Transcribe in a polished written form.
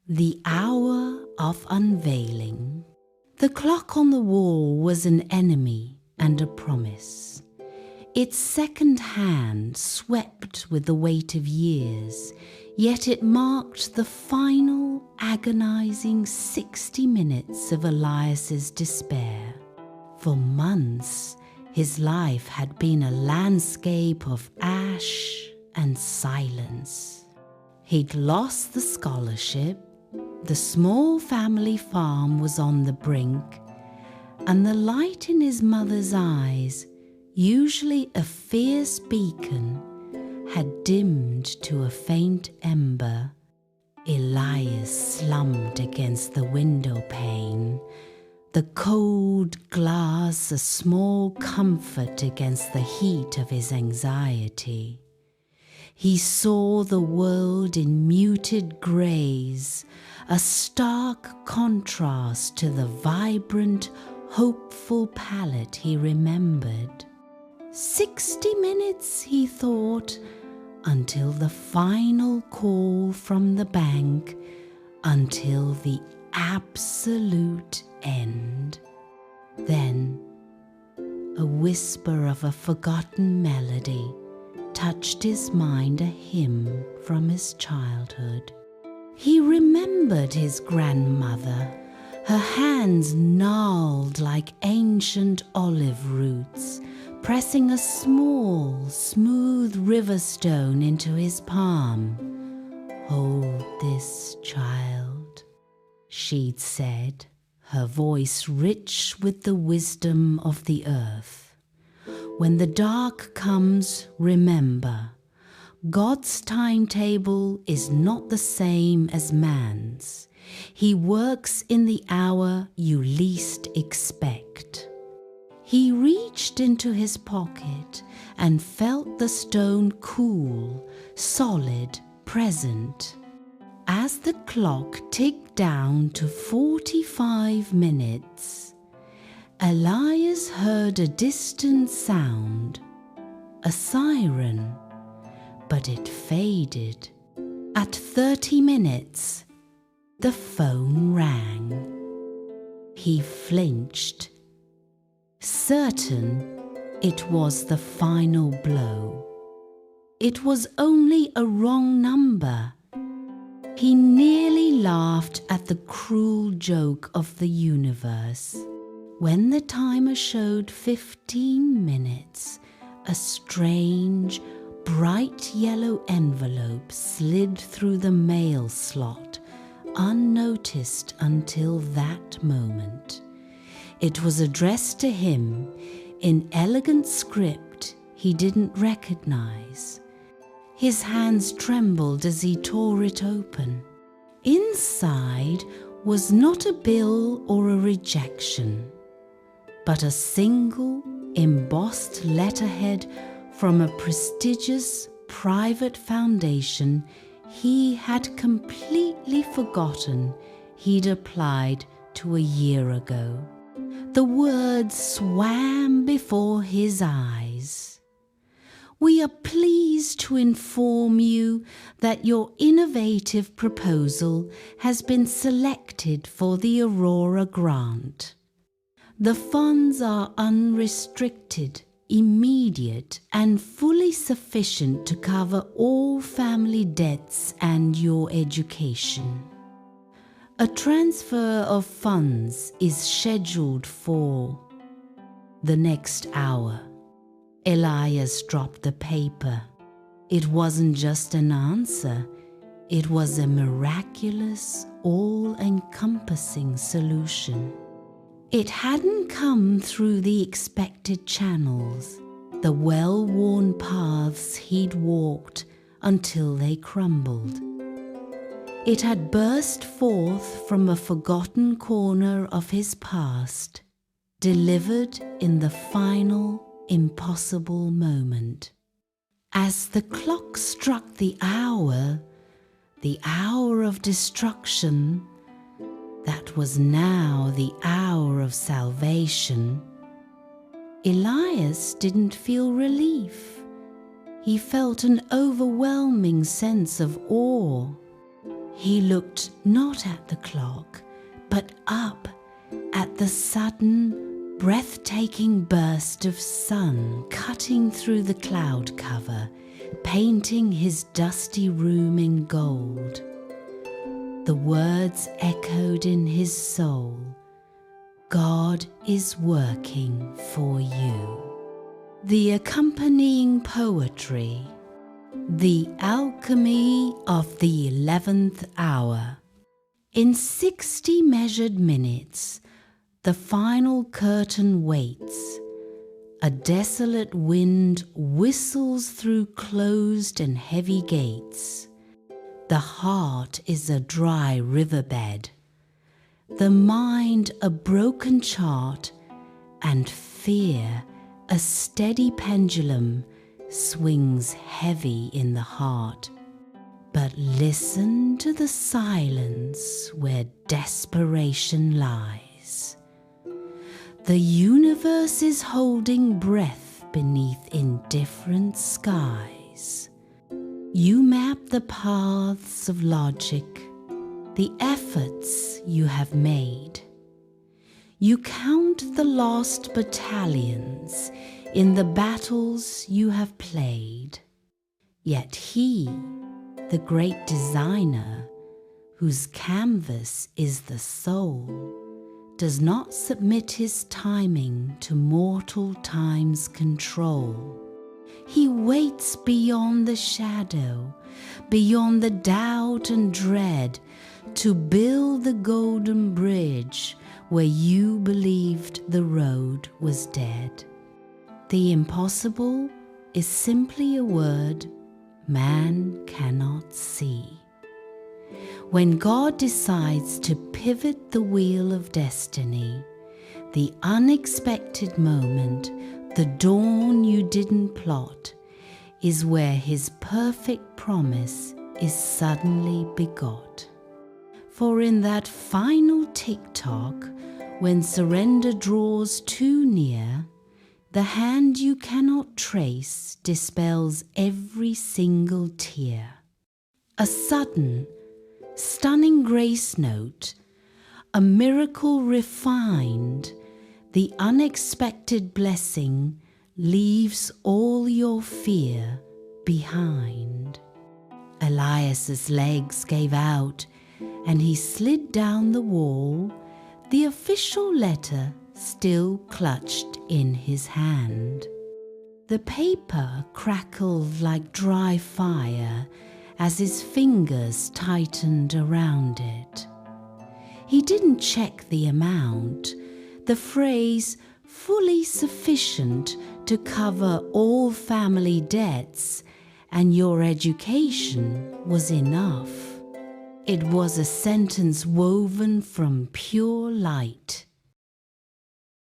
The Hour of Unveiling. The clock on the wall was an enemy and a promise. Its second hand swept with the weight of years, yet it marked the final agonizing 60 minutes of Elias's despair. For months, his life had been a landscape of ash and silence. He'd lost the scholarship, the small family farm was on the brink, and the light in his mother's eyes, usually a fierce beacon, had dimmed to a faint ember. Elias slumped against the window pane, the cold glass a small comfort against the heat of his anxiety. He saw the world in muted greys, a stark contrast to the vibrant, hopeful palette he remembered. 60 minutes, he thought, until the final call from the bank, until the absolute end. Then, a whisper of a forgotten melody touched his mind, a hymn from his childhood. He remembered his grandmother, her hands gnarled like ancient olive roots, pressing a small, smooth river stone into his palm. "Hold this, child," she'd said, her voice rich with the wisdom of the earth. "When the dark comes, remember, God's timetable is not the same as man's. He works in the hour you least expect." He reached into his pocket and felt the stone cool, solid, present. As the clock ticked down to 45 minutes, Elias heard a distant sound, a siren, but it faded. At 30 minutes, the phone rang. He flinched, certain it was the final blow. It was only a wrong number. He nearly laughed at the cruel joke of the universe. When the timer showed 15 minutes, a strange, bright yellow envelope slid through the mail slot, unnoticed until that moment. It was addressed to him in elegant script he didn't recognize. His hands trembled as he tore it open. Inside was not a bill or a rejection, but a single embossed letterhead from a prestigious private foundation he had completely forgotten he'd applied to a year ago. The words swam before his eyes. "We are pleased to inform you that your innovative proposal has been selected for the Aurora Grant. The funds are unrestricted, immediate, and fully sufficient to cover all family debts and your education. A transfer of funds is scheduled for the next hour." Elias dropped the paper. It wasn't just an answer, it was a miraculous, all-encompassing solution. It hadn't come through the expected channels, the well-worn paths he'd walked until they crumbled. It had burst forth from a forgotten corner of his past, delivered in the final, impossible moment. As the clock struck the hour of destruction, that was now the hour of salvation, Elias didn't feel relief. He felt an overwhelming sense of awe. He looked not at the clock, but up at the sudden, breathtaking burst of sun cutting through the cloud cover, painting his dusty room in gold. The words echoed in his soul, "God is working for you." The accompanying poetry, The Alchemy of the 11th Hour. In 60 measured minutes, the final curtain waits. A desolate wind whistles through closed and heavy gates. The heart is a dry riverbed, the mind a broken chart, and fear, a steady pendulum, swings heavy in the heart. But listen to the silence where desperation lies. The universe is holding breath beneath indifferent skies. You map the paths of logic, the efforts you have made. You count the lost battalions in the battles you have played. Yet he, the great designer, whose canvas is the soul, does not submit his timing to mortal time's control. He waits beyond the shadow, beyond the doubt and dread, to build the golden bridge where you believed the road was dead. The impossible is simply a word man cannot see. When God decides to pivot the wheel of destiny, the unexpected moment, the dawn you didn't plot, is where his perfect promise is suddenly begot. For in that final tick-tock, when surrender draws too near, the hand you cannot trace dispels every single tear. A sudden, stunning grace note, a miracle refined, the unexpected blessing leaves all your fear behind. Elias's legs gave out, and he slid down the wall, the official letter still clutched in his hand. The paper crackled like dry fire as his fingers tightened around it. He didn't check the amount, the phrase fully sufficient to cover all family debts, and your education was enough. It was a sentence woven from pure light.